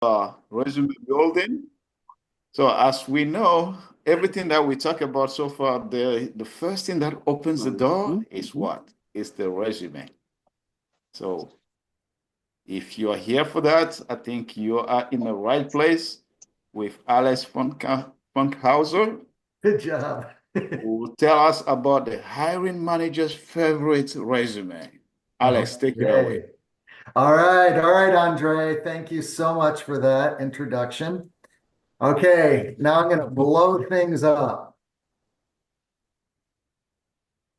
resume building. So as we know, everything that we talk about so far, the first thing that opens the door is what? Is the resume. So if you are here for that, I think you are in the right place with Alex Funkhouser, Good job. who will tell us about the hiring manager's favorite resume. Alex, take it away. Okay. All right, Andre. Thank you so much for that introduction. Okay, now I'm going to blow things up.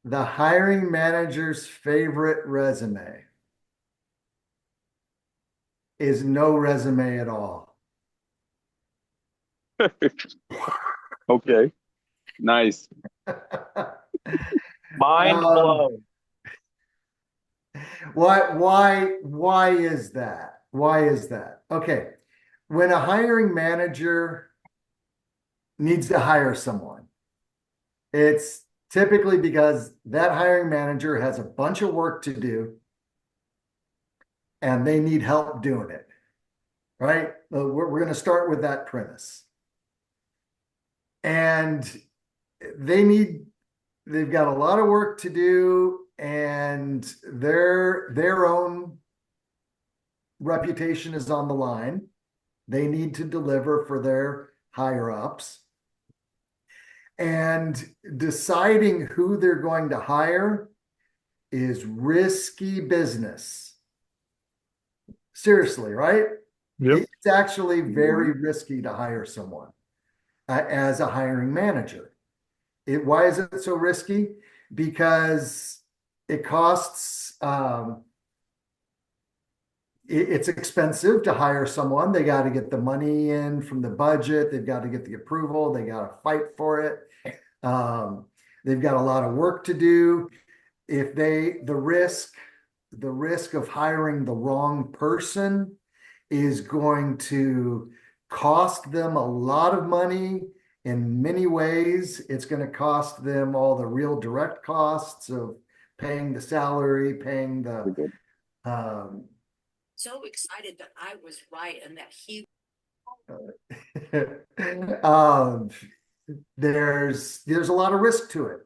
The hiring manager's favorite resume is no resume at all. Okay, nice. Mind Um, blown. why is that? Why is that? Okay. When a hiring manager needs to hire someone, it's typically because that hiring manager has a bunch of work to do and they need help doing it, right? We're going to start with that premise. And they need, they've got a lot of work to do and their own reputation is on the line. They need to deliver for their higher ups. And deciding who they're going to hire is risky business. Seriously, right? Yep. It's actually very risky to hire someone as a hiring manager. Why is it so risky? Because it costs, it's expensive to hire someone. They got to get the money in from the budget. They've got to get the approval. They got to fight for it. They've got a lot of work to do. If the risk of hiring the wrong person is going to cost them a lot of money in many ways. It's going to cost them all the real direct costs of paying the salary, paying the um, So excited that I was right and that he um, there's a lot of risk to it.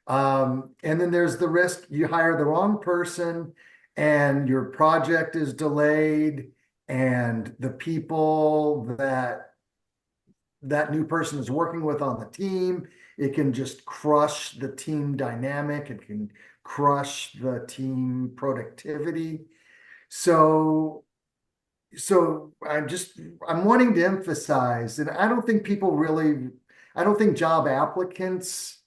And then there's the risk you hire the wrong person and your project is delayed and the people that new person is working with on the team, it can just crush the team dynamic. It can crush the team productivity. So I'm wanting to emphasize, and I don't think job applicants,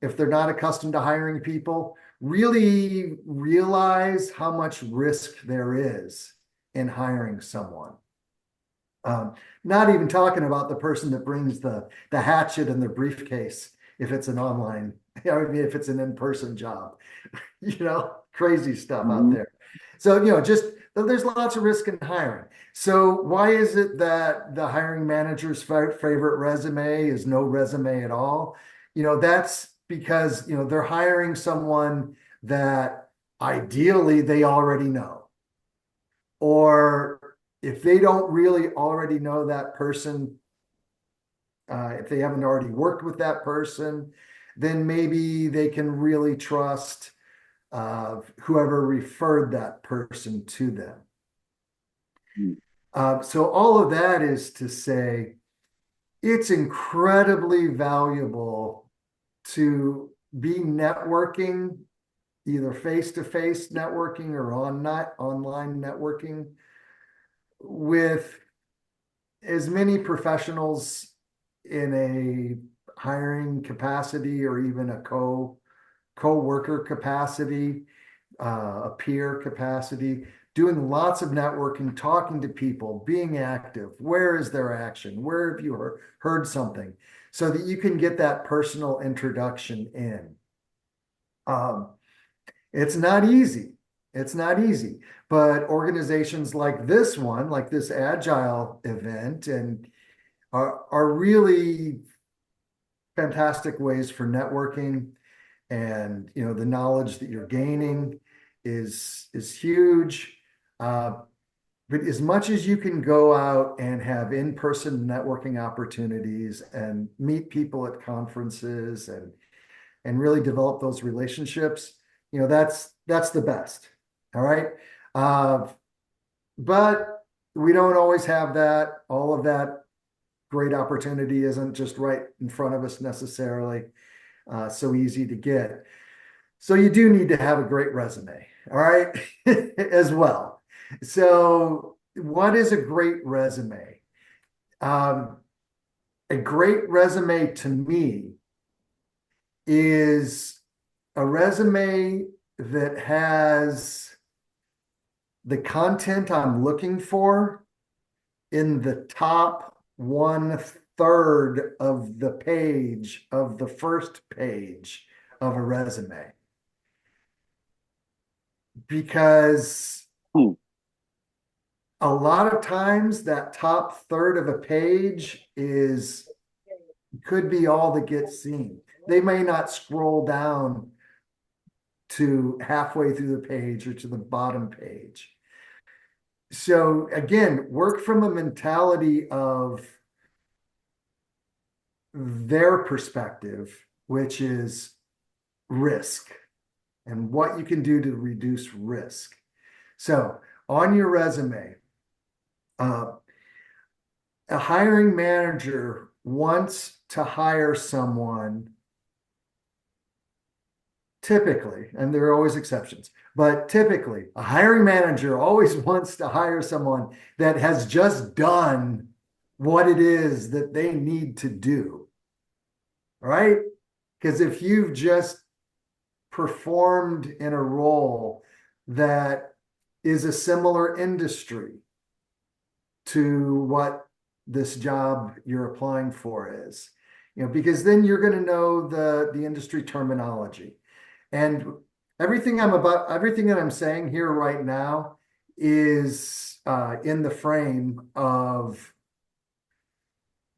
if they're not accustomed to hiring people, really realize how much risk there is in hiring someone. Not even talking about the person that brings the hatchet and the briefcase if it's an online, I mean, if it's an in-person job, crazy stuff out there. So, just there's lots of risk in hiring. So why is it that the hiring manager's favorite resume is no resume at all? That's because, they're hiring someone that ideally they already know. Or if they don't really already know that person, if they haven't already worked with that person, then maybe they can really trust whoever referred that person to them. So all of that is to say, it's incredibly valuable to be networking, either face-to-face networking or online networking with as many professionals in a hiring capacity or even a co-worker capacity, a peer capacity, doing lots of networking, talking to people, being active. Where is their action? Where have you heard something? So that you can get that personal introduction in. It's not easy. It's not easy. But organizations like this one, like this Agile event, and are really fantastic ways for networking. And the knowledge that you're gaining is huge. But as much as you can go out and have in-person networking opportunities and meet people at conferences and really develop those relationships, that's the best. All right. But we don't always have that. All of that great opportunity isn't just right in front of us necessarily, so easy to get. So you do need to have a great resume, all right, as well. So what is a great resume? A great resume to me is a resume that has the content I'm looking for in the top 1/3 of the page of the first page of a resume. Because a lot of times that top third of a page could be all that gets seen. They may not scroll down to halfway through the page or to the bottom page. So again, work from a mentality of their perspective, which is risk and what you can do to reduce risk. So on your resume, a hiring manager wants to hire someone, typically, and there are always exceptions, but typically a hiring manager always wants to hire someone that has just done what it is that they need to do. All right? Because if you've just performed in a role that is a similar industry to what this job you're applying for is, because then you're going to know the industry terminology. And everything that I'm saying here right now is in the frame of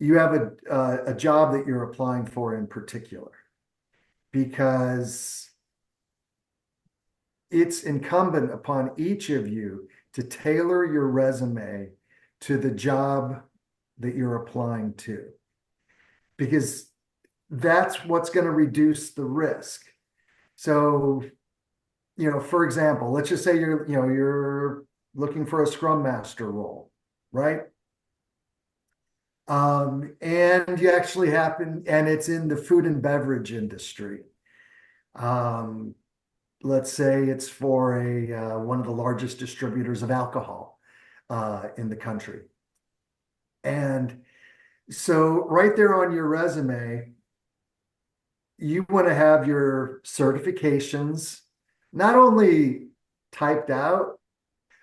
you have a job that you're applying for in particular, because it's incumbent upon each of you to tailor your resume to the job that you're applying to, because that's what's going to reduce the risk. So, for example, let's just say you're looking for a Scrum Master role, right? And you actually and it's in the food and beverage industry. Let's say it's for one of the largest distributors of alcohol in the country. And so right there on your resume, you want to have your certifications not only typed out,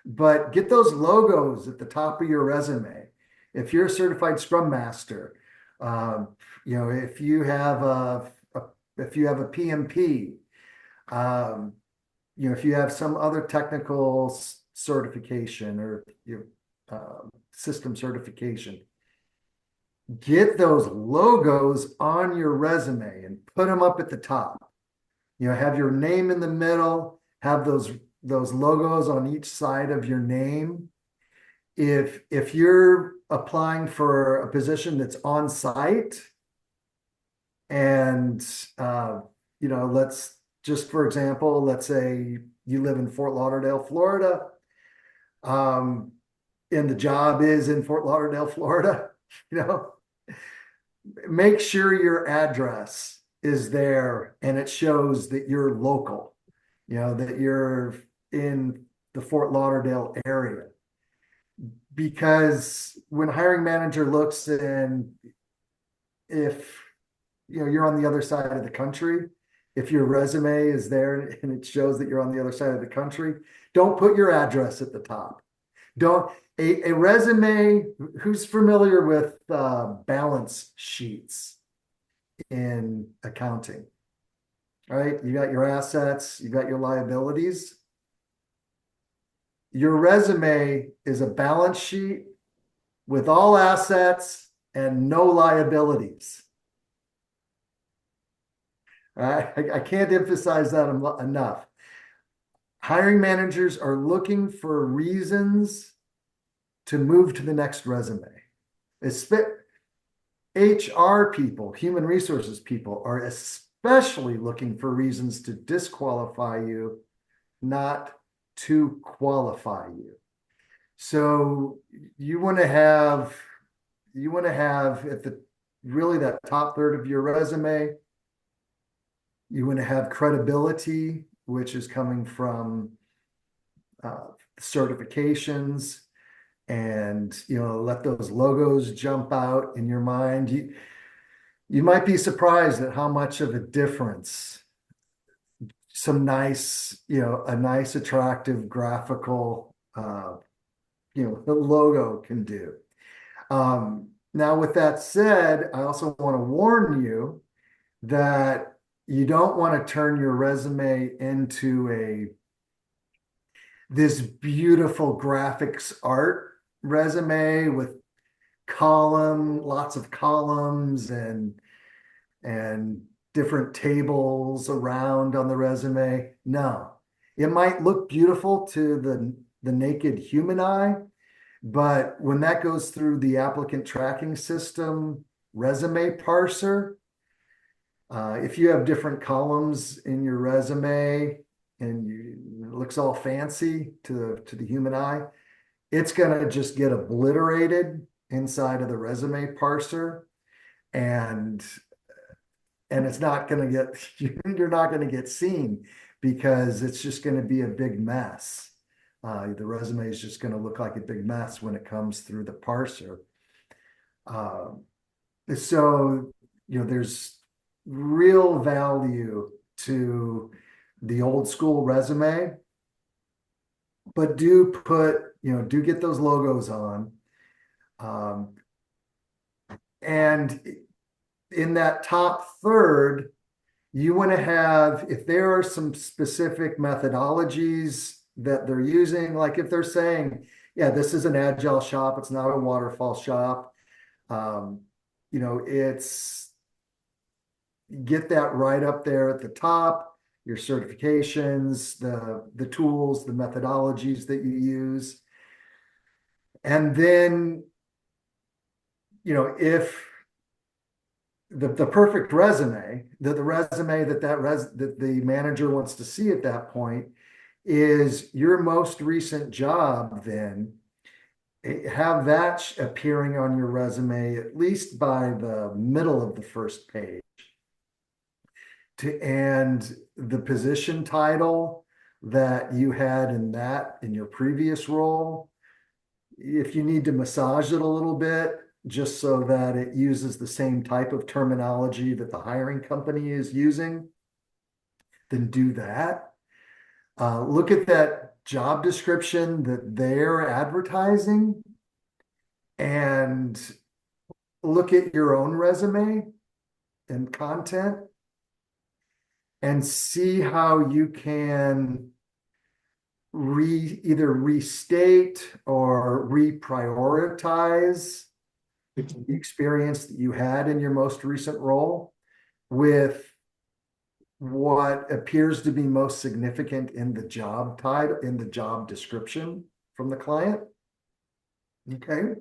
but get those logos at the top of your resume. If you're a certified Scrum Master, if you have a PMP, if you have some other technical certification or system certification, get those logos on your resume and put them up at the top. Have your name in the middle, have those logos on each side of your name. If you're applying for a position that's on site, and let's just, for example, let's say you live in Fort Lauderdale, Florida, and the job is in Fort Lauderdale, Florida, make sure your address is there and it shows that you're local, that you're in the Fort Lauderdale area. Because when a hiring manager looks, and if you're on the other side of the country, if your resume is there and it shows that you're on the other side of the country, don't put your address at the top. A resume, who's familiar with balance sheets in accounting? All right, you got your assets, you got your liabilities. Your resume is a balance sheet with all assets and no liabilities. I can't emphasize that enough. Hiring managers are looking for reasons to move to the next resume. HR people, human resources people, are especially looking for reasons to disqualify you, not to qualify you. So you want to have at the really that top third of your resume, you want to have credibility, which is coming from certifications, and let those logos jump out in your mind. You might be surprised at how much of a difference some nice, a nice attractive graphical logo can do. Now, with that said, I also want to warn you that you don't want to turn your resume into this beautiful graphics art resume with lots of columns and different tables around on the resume. No, it might look beautiful to the naked human eye, but when that goes through the applicant tracking system resume parser, if you have different columns in your resume and it looks all fancy to the human eye, it's going to just get obliterated inside of the resume parser, and it's not going to you're not going to get seen because it's just going to be a big mess. The resume is just going to look like a big mess when it comes through the parser. So, there's real value to the old school resume, but do get those logos on. And in that top third, you want to have, if there are some specific methodologies that they're using, like if they're saying, yeah, this is an agile shop, it's not a waterfall shop, it's get that right up there at the top, your certifications, the tools, the methodologies that you use. And then, if the perfect resume, that the manager wants to see at that point is your most recent job, then have that appearing on your resume at least by the middle of the first page. And the position title that you had in your previous role, if you need to massage it a little bit, just so that it uses the same type of terminology that the hiring company is using, then do that. Look at that job description that they're advertising and look at your own resume and content and see how you can either restate or reprioritize the experience that you had in your most recent role with what appears to be most significant in the job title, in the job description from the client. Okay.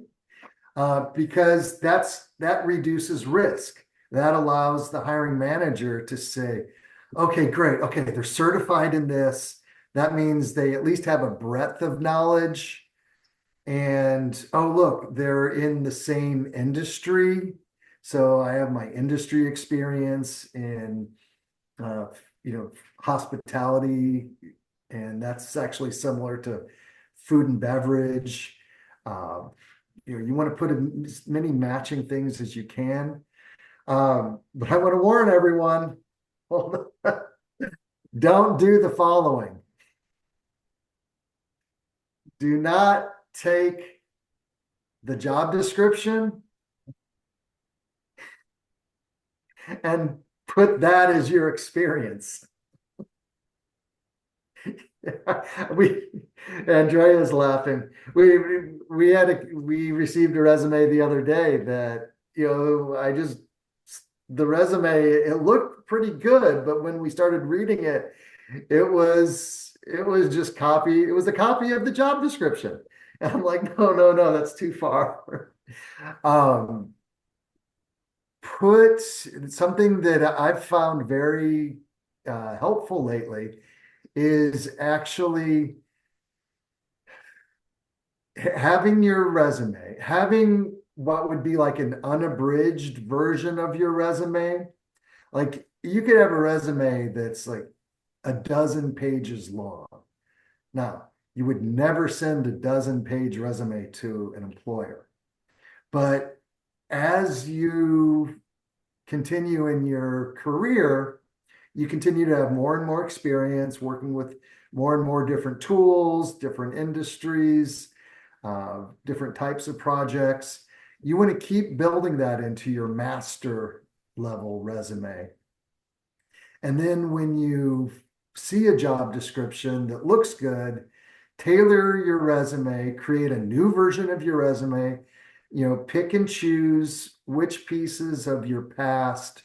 Because that reduces risk. That allows the hiring manager to say, okay, great. Okay, they're certified in this. That means they at least have a breadth of knowledge. And, oh, look, they're in the same industry. So I have my industry experience in, hospitality, and that's actually similar to food and beverage. You want to put in as many matching things as you can. But I want to warn everyone, don't do the following. Do not take the job description and put that as your experience. Andrea's laughing. We received a resume the other day that, the resume, it looked pretty good, but when we started reading it, it was just copy. It was a copy of the job description. And I'm like, no, no, no, that's too far. Um, put something that I've found very helpful lately is actually having your resume, having what would be like an unabridged version of your resume. Like you could have a resume that's like a dozen pages long. Now, you would never send a dozen-page resume to an employer. But as you continue in your career, you continue to have more and more experience working with more and more different tools, different industries, different types of projects. You want to keep building that into your master level resume. And then when you see a job description that looks good, tailor your resume, create a new version of your resume, pick and choose which pieces of your past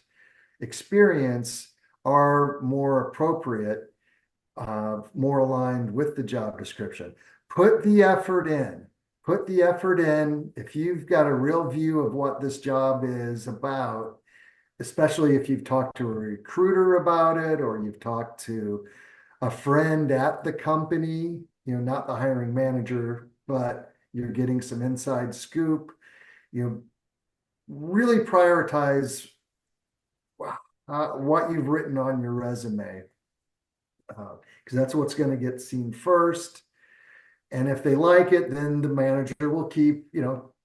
experience are more appropriate, more aligned with the job description. Put the effort in. Put the effort in. If you've got a real view of what this job is about, especially if you've talked to a recruiter about it or you've talked to a friend at the company, not the hiring manager, but you're getting some inside scoop, really prioritize what you've written on your resume, because that's what's going to get seen first. And if they like it, then the manager will keep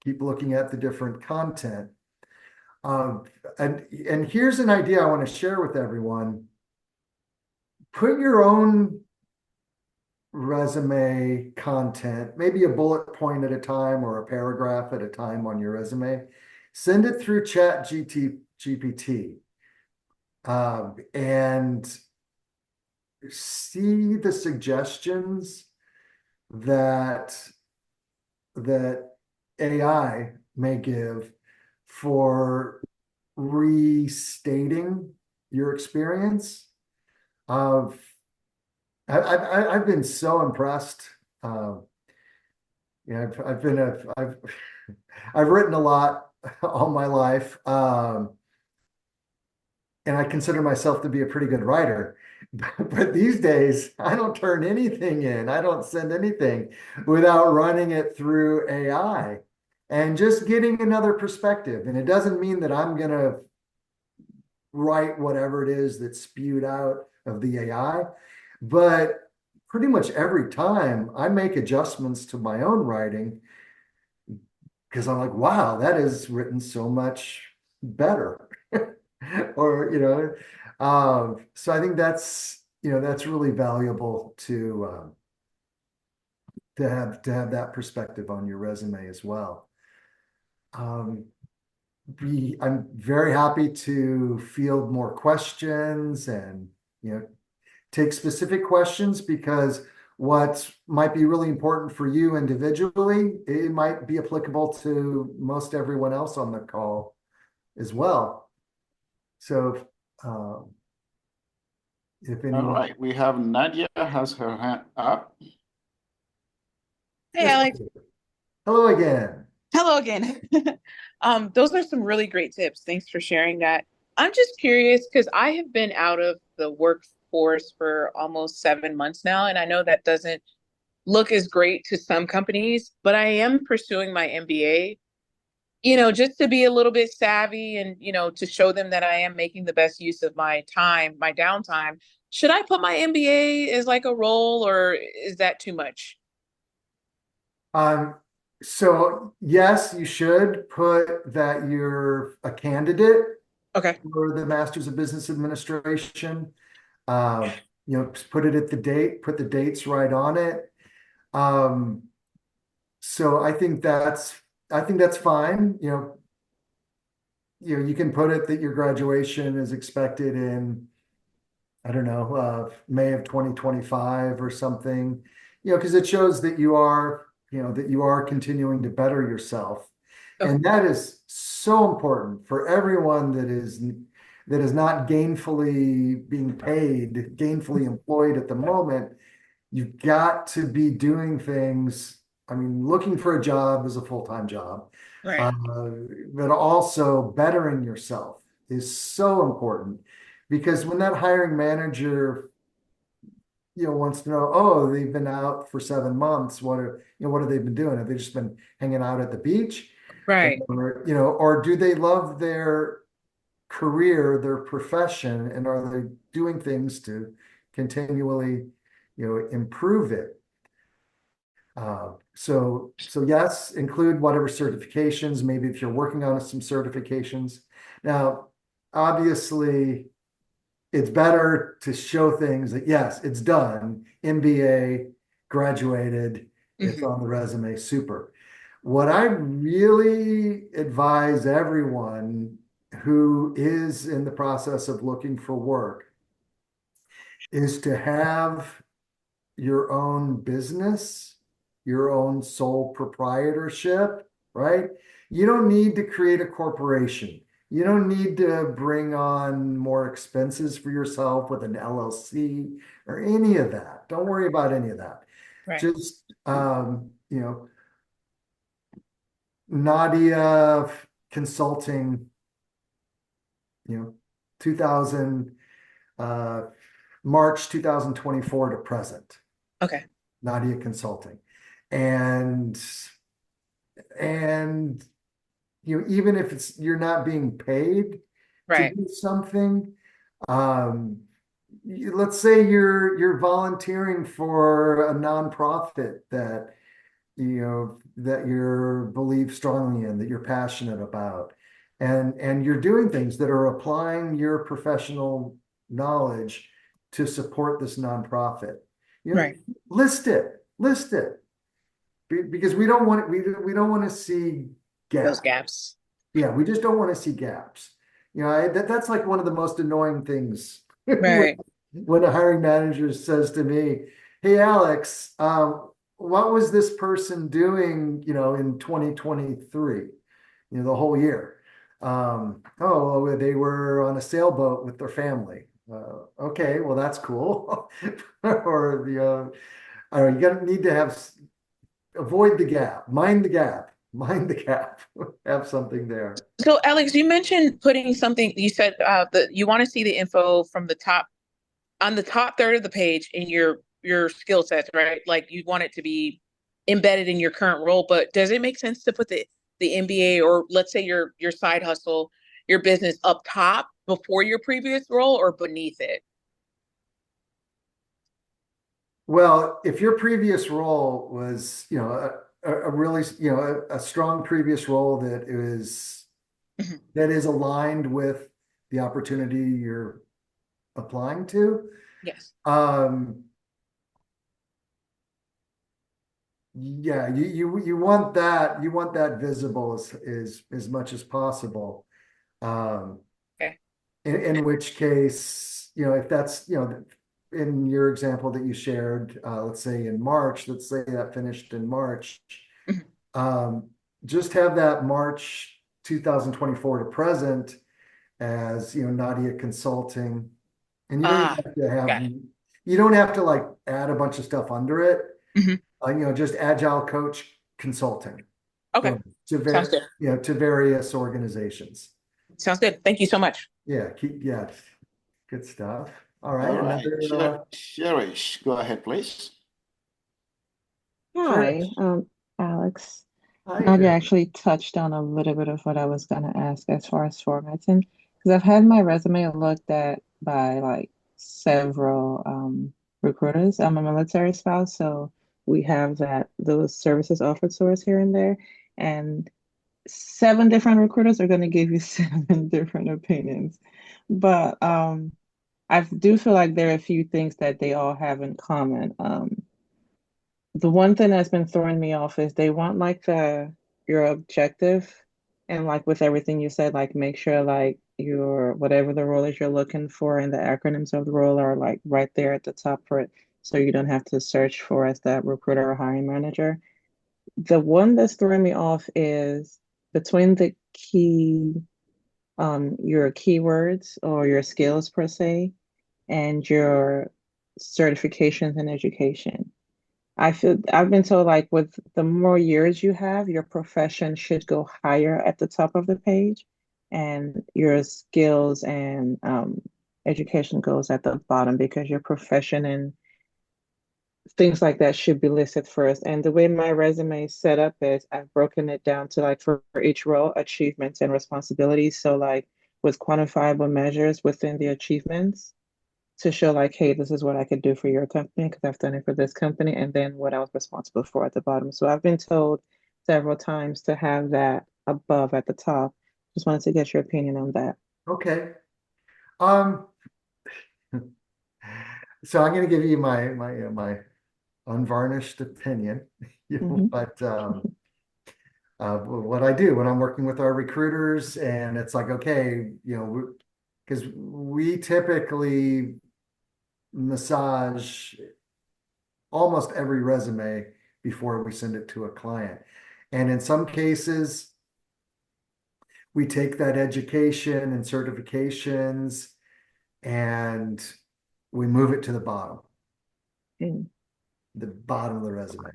looking at the different content. And here's an idea I want to share with everyone. Put your own resume content, maybe a bullet point at a time or a paragraph at a time on your resume. Send it through GPT, and see the suggestions that AI may give for restating your experience. I've been so impressed. I've written a lot all my life, and I consider myself to be a pretty good writer. But these days, I don't turn anything in. I don't send anything without running it through AI and just getting another perspective. And it doesn't mean that I'm going to write whatever it is that's spewed out of the AI, but pretty much every time I make adjustments to my own writing because I'm like, wow, that is written so much better. Or, so I think that's really valuable to have that perspective on your resume as well. I'm very happy to field more questions and take specific questions, because what might be really important for you individually, it might be applicable to most everyone else on the call as well. So if anyone. All right, we have Nadia has her hand up. Hey, Yes, Alex. hello again. Hello again. Those are some really great tips. Thanks for sharing that. I'm just curious because I have been out of the workforce for almost 7 months now, and I know that doesn't look as great to some companies, but I am pursuing my MBA, just to be a little bit savvy and, to show them that I am making the best use of my time, my downtime. Should I put my MBA as like a role, or is that too much? So yes, you should put that you're a candidate Okay. for the Masters of Business Administration. Put it at the date, put the dates right on it. So I think that's fine. You can put it that your graduation is expected in, I don't know, May of 2025 or something, because it shows that you are continuing to better yourself. Okay. And that is so important for everyone that is not gainfully being paid, gainfully employed at the moment. You've got to be doing things I mean, looking for a job is a full-time job, Right. but also bettering yourself is so important because when that hiring manager, wants to know, oh, they've been out for 7 months. What have they been doing? Have they just been hanging out at the beach? Right. Or do they love their career, their profession, and are they doing things to continually, improve it? So yes, include whatever certifications, maybe if you're working on some certifications. Now, obviously, it's better to show things that, yes, it's done, MBA, graduated, it's Mhm. on the resume, super. What I really advise everyone who is in the process of looking for work is to have your own business, your own sole proprietorship, right? You don't need to create a corporation. You don't need to bring on more expenses for yourself with an LLC or any of that. Don't worry about any of that. Right. Just, Nadia Consulting, 2000, uh, March 2024 to present. Okay. Nadia Consulting. And and even if you're not being paid to Right. do something, let's say you're volunteering for a nonprofit that you believe strongly in, that you're passionate about, and you're doing things that are applying your professional knowledge to support this nonprofit. Right. List it, because we don't want to see Those gaps. gaps. Yeah, we just don't want to see gaps. That's like one of the most annoying things when, Right. when a hiring manager says to me, "Hey, Alex, what was this person doing, in 2023, the whole year?" Oh, well, they were on a sailboat with their family. Okay, well, that's cool. Or I don't know, need to avoid the gap, mind the gap, have something there. So, Alex, you mentioned putting something, you said that you want to see the info from the top on the top third of the page in your skill sets, right? Like you want it to be embedded in your current role, but does it make sense to put the MBA or let's say your side hustle, your business up top before your previous role or beneath it? Well, if your previous role was, a really, a strong previous role Mhm. that is aligned with the opportunity you're applying to, Yes. um, yeah, you want that visible as much as possible. Um, Okay. in which case, if that's, in your example that you shared, let's say in March, let's say that finished in March, Mhm. um, just have that March 2024 to present as, Nadia Consulting. And Ah, got it. you don't have to like add a bunch of stuff under it. Mhm. Just Agile Coach Consulting, Okay. boom, Sounds good. to various organizations. Sounds good. Thank you so much. Yeah, good stuff. All right, All right. another, Cherish, go ahead, please. sure. Hi, Alex. Hi, Nadia Sherry. actually touched on a little bit of what I was going to ask as far as formatting, because I've had my resume looked at by like several recruiters. I'm a military spouse, so we have those services offered to us here and there, and seven different recruiters are going to give you seven different opinions. But I do feel like there are a few things that they all have in common. The one thing that's been throwing me off is they want like your objective and like with everything you said, like make sure like your whatever the role is you're looking for and the acronyms of the role are like right there at the top for it so you don't have to search for as that recruiter or hiring manager. The one that's throwing me off is between the key your keywords or your skills per se and your certifications in education. I feel I've been told like with the more years you have, your profession should go higher at the top of the page, and your skills and education goes at the bottom because your profession and things like that should be listed first. And the way my resume is set up is I've broken it down to like for each role, achievements and responsibilities. So like with quantifiable measures within the achievements to show like, hey, this is what I could do for your company because I've done it for this company, and then what I was responsible for at the bottom. So I've been told several times to have that above at the top. Just wanted to get your opinion on that. Okay. Um, so I'm going to give you my unvarnished opinion, Mhm. but what I do when I'm working with our recruiters, and it's like, okay, because we typically massage almost every resume before we send it to a client. And in some cases, we take that education and certifications and we move it to Mm. the bottom of the resume.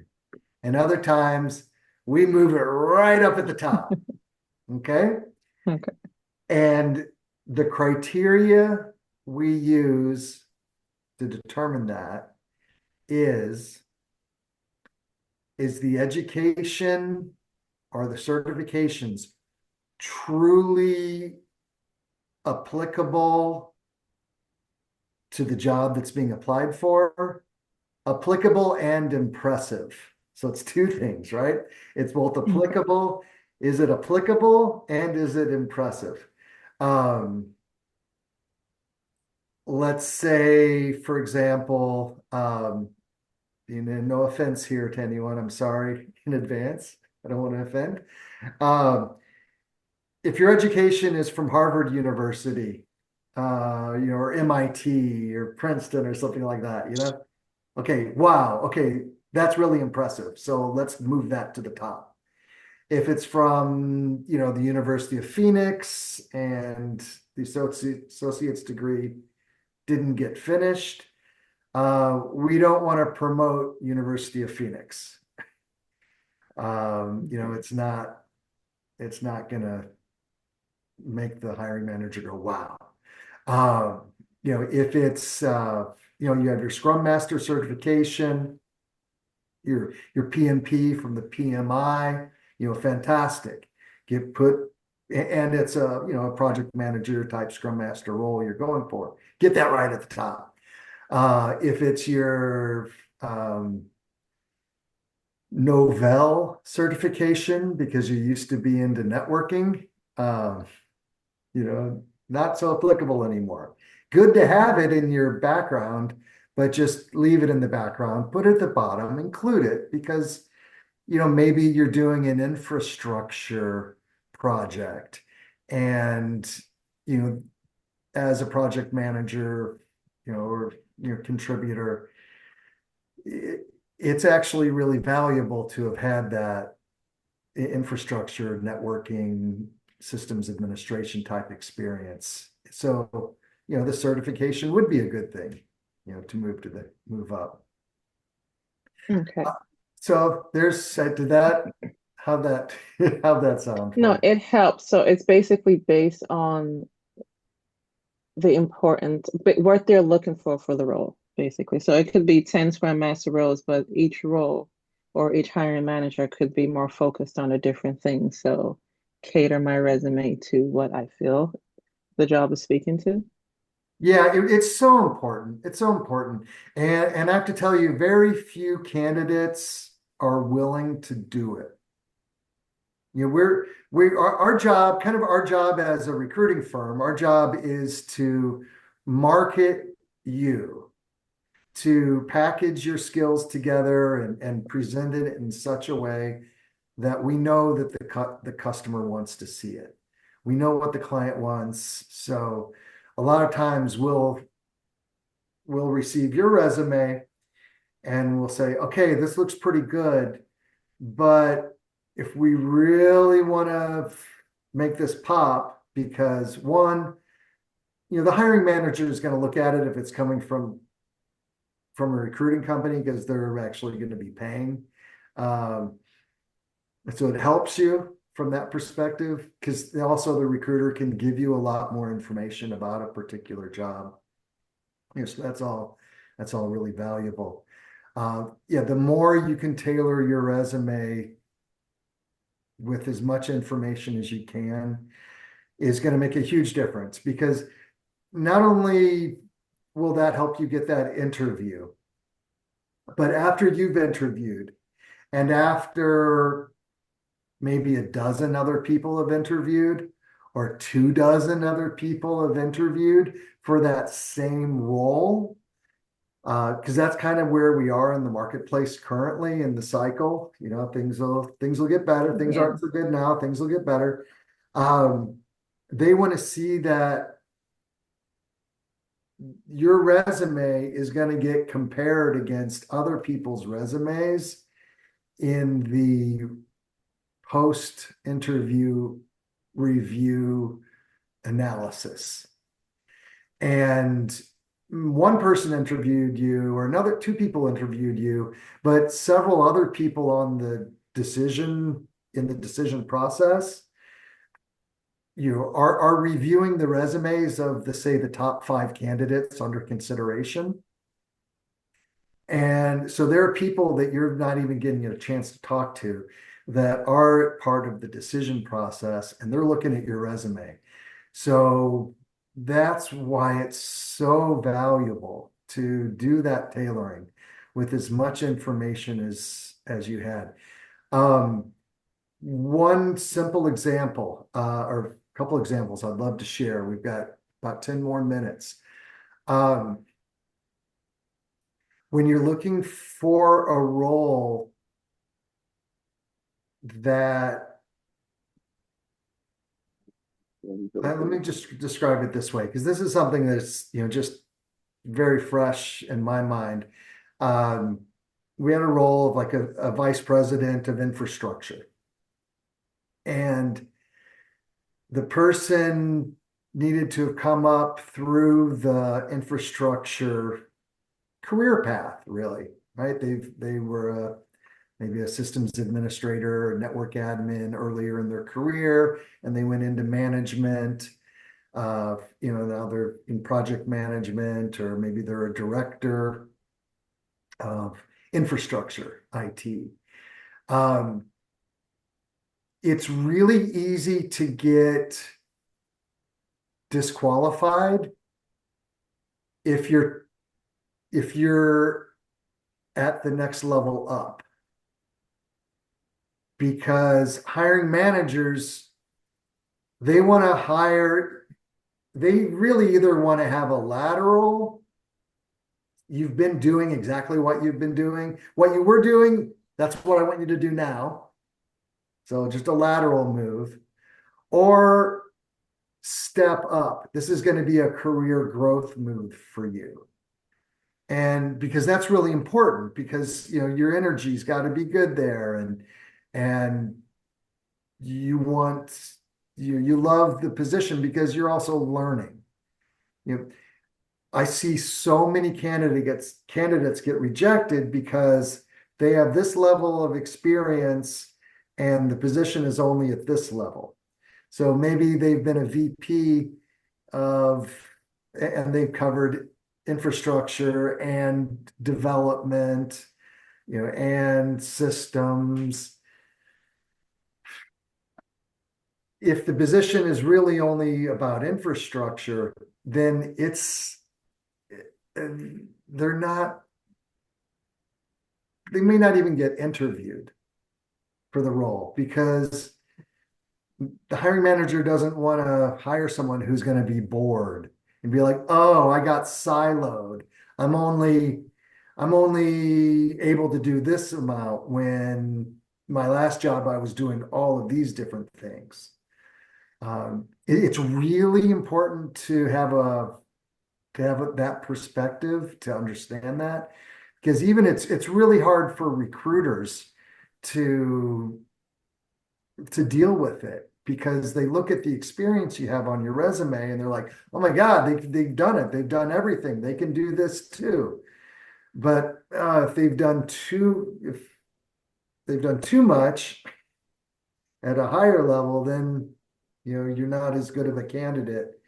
And other times we move it right up at the top. Okay. Okay. And the criteria we use to determine that is the education or the certifications truly applicable to the job that's being applied for? Applicable and impressive. So it's two things, right? It's both applicable. Is it applicable and is it impressive? Let's say, for example, no offense here to anyone. I'm sorry in advance. I don't want to offend. Um, if your education is from Harvard University, or MIT or Princeton or something like that, okay, wow, okay, that's really impressive. So let's move that to the top. If it's from, the University of Phoenix and the associate's degree didn't get finished, we don't want to promote University of Phoenix. It's not gonna make the hiring manager go, wow. If it's you have your Scrum Master certification, your PMP from the PMI, fantastic. And it's a project manager type Scrum Master role you're going for. Get that right at the top. If it's your Novell certification because you used to be into networking, not so applicable anymore. Good to have it in your background, but just leave it in the background, put it at the bottom, include it because, maybe you're doing an infrastructure project and, as a project manager, or contributor, it's actually really valuable to have had that infrastructure, networking, systems administration type experience. So, the certification would be a good thing, to move up. Okay. So did that, how'd that sound No, for it helps. So it's basically based on the important, but what they're looking for the role, basically. So it could be 10 Scrum Master roles, but each role or each hiring manager could be more focused on a different thing. So cater my resume to what I feel the job is speaking to. Yeah, it's so important. It's so important. And I have to tell you, very few candidates are willing to do it. Our job, kind of our job as a recruiting firm, our job is to market you, to package your skills together and present it in such a way that we know that the customer wants to see it. We know what the client wants. So a lot of times we'll receive your resume and we'll say, okay, this looks pretty good, but if we really want to make this pop, because one, the hiring manager is going to look at it if it's coming from from a recruiting company because they're actually going to be paying. So it helps you from that perspective because also the recruiter can give you a lot more information about a particular job. So that's all really valuable. Yeah, the more you can tailor your resume with as much information as you can is going to make a huge difference, because not only will that help you get that interview, but after you've interviewed and after maybe a dozen other people have interviewed or 24 other people have interviewed for that same role, because that's kind of where we are in the marketplace currently in the cycle. Things will get better. Things aren't so good now. Things will get better. They want to see that your resume is going to get compared against other people's resumes in the post-interview review analysis. And one person interviewed you, or two people interviewed you, but several other people in the decision process, are reviewing the resumes of the top 5 candidates under consideration. And so there are people that you're not even getting a chance to talk to that are part of the decision process, and they're looking at your resume. So that's why it's so valuable to do that tailoring with as much information as you had. One simple example, or a couple examples I'd love to share. We've got about 10 more minutes. When you're looking for a role that, let me just describe it this way, because this is something that's just very fresh in my mind. We had a role of like a vice president of infrastructure, and the person needed to have come up through the infrastructure career path, really, right? They were maybe a systems administrator or network admin earlier in their career, and they went into management. Now they're in project management, or maybe they're a director of infrastructure IT. It's really easy to get disqualified if you're at the next level up, because hiring managers, they really either want to have a lateral, you've been doing exactly what you've been doing, what you were doing, that's what I want you to do now. So just a lateral move, or step up. This is going to be a career growth move for you. And because that's really important, because your energy's got to be good there, and you love the position because you're also learning. I see so many candidates get rejected because they have this level of experience and the position is only at this level. So maybe they've been a VP and they've covered infrastructure and development, and systems. If the position is really only about infrastructure, then they may not even get interviewed for the role, because the hiring manager doesn't want to hire someone who's going to be bored and be like, oh, I got siloed. I'm only able to do this amount when my last job I was doing all of these different things. It's really important to have that perspective, to understand that, because even it's really hard for recruiters to deal with it, because they look at the experience you have on your resume and they're like, oh my God, they've done it. They've done everything. They can do this too. But if they've done too much at a higher level, then you're not as good of a candidate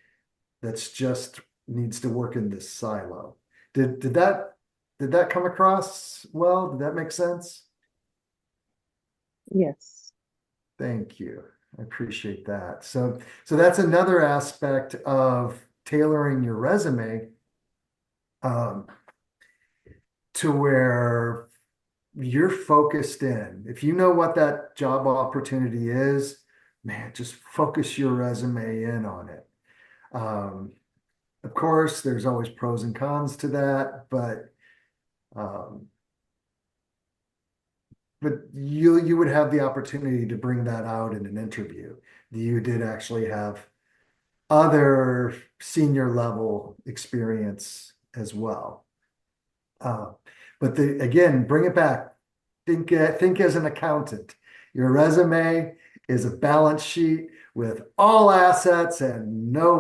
that's just needs to work in this silo. Did that come across well? Did that make sense? Yes. Thank you. I appreciate that. So that's another aspect of tailoring your resume um, to where you're focused in. If you know what that job opportunity is, man, just focus your resume in on it. Um, of course, there's always pros and cons to that, um, but you would have the opportunity to bring that out in an interview. You did actually have other senior level experience as well. Uh, but again, bring it back. Think as an accountant. Your resume is a balance sheet with all assets and no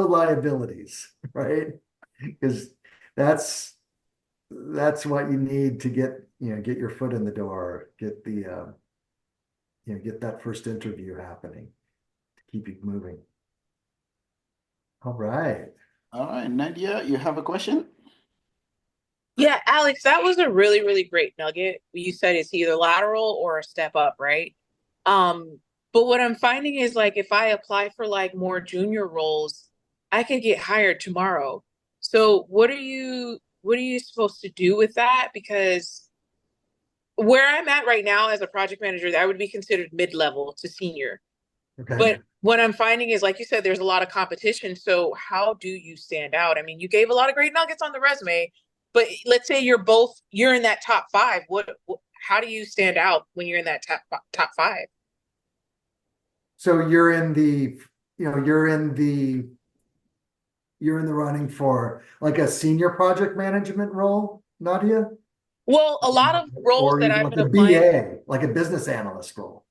liabilities, right? Because that's what you need to get your foot in the door, get that first interview happening to keep you moving. All right. All right, Nadia, you have a question? Yeah, Alex, that was a really, really great nugget. You said it's either lateral or a step up, right? Um, but what I'm finding is like if I apply for like more junior roles, I could get hired tomorrow. So what are you supposed to do with that? Because where I'm at right now as a project manager, that would be considered mid-level to senior. Okay. But what I'm finding is, like you said, there's a lot of competition. So how do you stand out? I mean, you gave a lot of great nuggets on the resume, but let's say you're in that top five. How do you stand out when you're in that top five? So you're in the running for like a senior project management role, Nadia? Well, a lot of roles Or that even I've like been a applying, BA, like a business analyst role.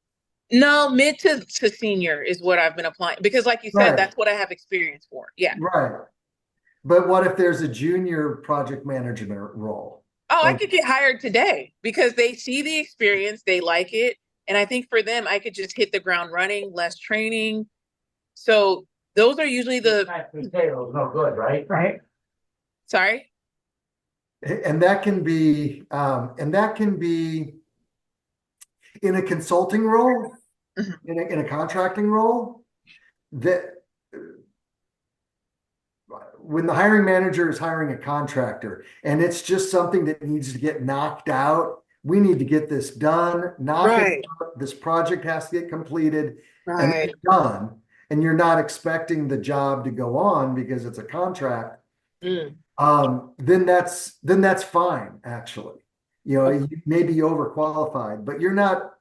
no, mid to senior is what I've been applying because, like you said, Right, that's what I have experience for. Yeah. right. But what if there's a junior project management role? Oh, I Like, could get hired today because they see the experience, they like it. And I think for them, I could just hit the ground running, less training. So those are usually No good, right? Right. sorry. and that can be in a consulting role, Mhm. in a contracting role, that when the hiring manager is hiring a contractor and it's just something that needs to get knocked out, we need to get this done, knock it Right, out. This project has to get completed and right. it's done. And you're not expecting the job to go on because it's a contract. Mm. Then that's fine, actually. Okay. You may be overqualified, but you're not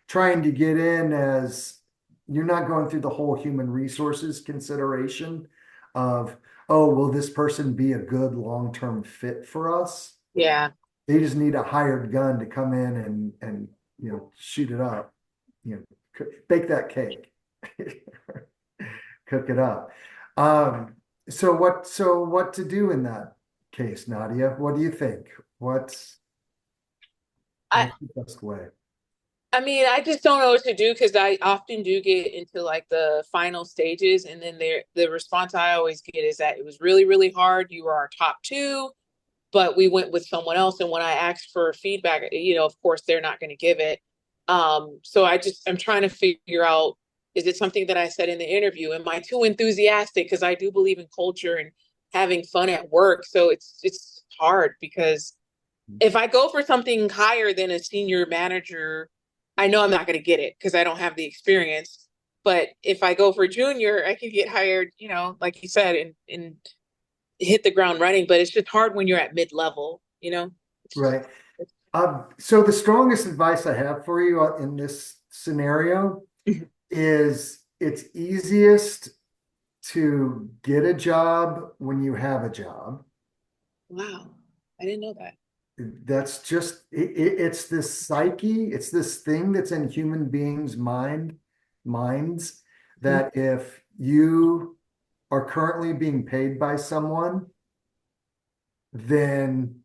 trying to get in as you're not going through the whole human resources consideration of, oh, will this person be a good long-term fit for us? Yeah. They just need a hired gun to come in and shoot it up, bake that cake, cook it up. So what to do in that case, Nadia? What do you think? I What's the best way? I mean, I just don't know what to do because I often do get into like the final stages, and then the response I always get is that it was really, really hard. You were our top two, but we went with someone else. And when I ask for feedback, of course, they're not going to give it. So I'm trying to figure out, is it something that I said in the interview? Am I too enthusiastic? Because I do believe in culture and having fun at work. So it's hard because if I go for something higher than a senior manager, I know I'm not going to get it because I don't have the experience. But if I go for junior, I can get hired, like you said, and hit the ground running. But it's just hard when you're at mid level. Right. So the strongest advice I have for you in this scenario is it's easiest to get a job when you have a job. Wow. I didn't know that. That's just it's this psyche, it's this thing that's in human beings' minds that if you are currently being paid by someone, then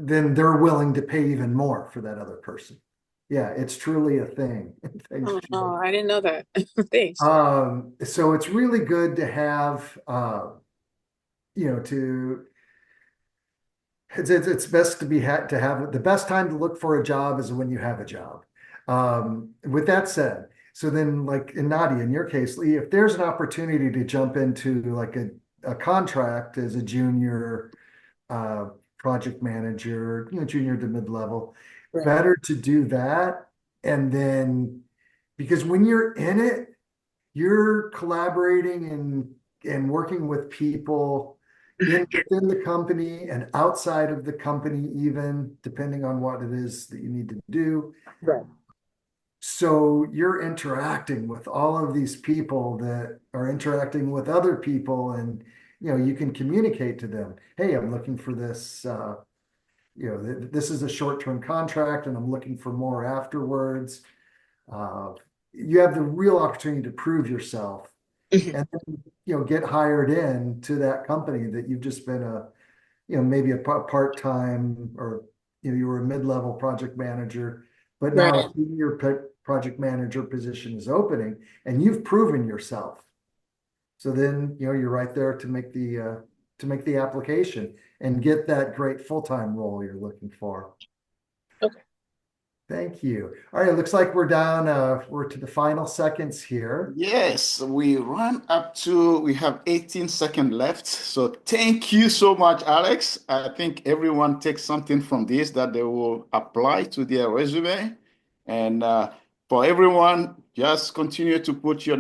then they're willing to pay even more for that other person. Yeah, it's truly a thing. Thanks, Oh, Julie. no, I didn't know that. Thanks. So it's really good to have, it's best to to have the best time to look for a job is when you have a job. With that said, so then like in Nadia, in your case, Lee, if there's an opportunity to jump into like a contract as a junior project manager, junior to mid-level, Right. better to do that. And then because when you're in it, you're collaborating and working with people within the company and outside of the company, even depending on what it is that you need to do. Right. So you're interacting with all of these people that are interacting with other people, and you can communicate to them, hey, I'm looking for this, this is a short-term contract and I'm looking for more afterwards. You have the real opportunity to prove yourself Mhm. and then, get hired in to that company that you've just been maybe a part-time, or you were a mid-level project manager, but now Right. a senior project manager position is opening and you've proven yourself. So then, you're right there to make the application and get that great full-time role you're looking for. Okay. Thank you. All right, it looks like we're down, we're to the final seconds here. Yes, we have 18 seconds left. So thank you so much, Alex. I think everyone takes something from this that they will apply to their resume. And for everyone, just continue to put your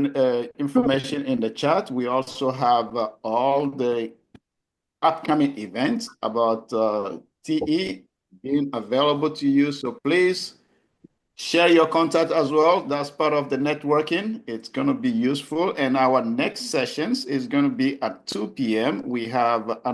information in the chat. We also have all the upcoming events about TE being available to you. So please share your contact as well. That's part of the networking. It's going to be useful. And our next sessions is going to be at 2 p.m. We have